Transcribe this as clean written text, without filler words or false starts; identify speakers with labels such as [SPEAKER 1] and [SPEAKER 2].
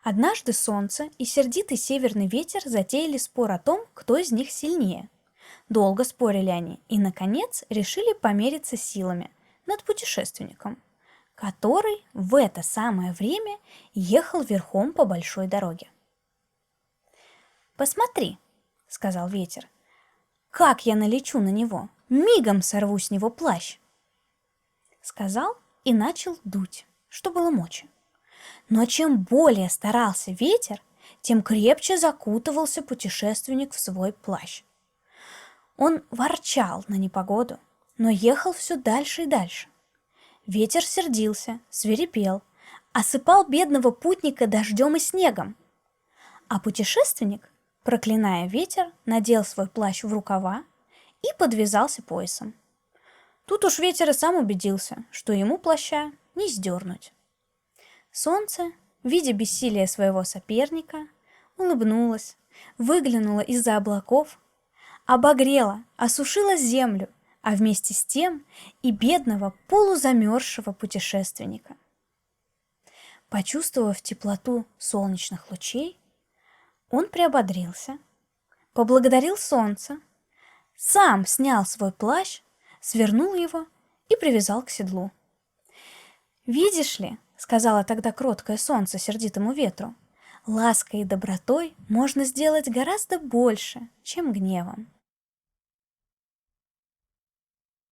[SPEAKER 1] Однажды солнце и сердитый северный ветер затеяли спор о том, кто из них сильнее. Долго спорили они и, наконец, решили помериться силами над путешественником, который в это самое время ехал верхом по большой дороге. «Посмотри», — сказал ветер, — «как я налечу на него, мигом сорву с него плащ». Сказал и начал дуть, что было мочи. Но чем более старался ветер, тем крепче закутывался путешественник в свой плащ. Он ворчал на непогоду, но ехал все дальше и дальше. Ветер сердился, свирепел, осыпал бедного путника дождем и снегом. А путешественник, проклиная ветер, надел свой плащ в рукава и подвязался поясом. Тут уж ветер и сам убедился, что ему плаща не сдернуть. Солнце, видя бессилие своего соперника, улыбнулось, выглянуло из-за облаков, обогрело, осушило землю, а вместе с тем и бедного полузамерзшего путешественника. Почувствовав теплоту солнечных лучей, он приободрился, поблагодарил солнце, сам снял свой плащ, свернул его и привязал к седлу. «Видишь ли, — сказала тогда кроткое солнце сердитому ветру, — лаской и добротой можно сделать гораздо больше, чем гневом.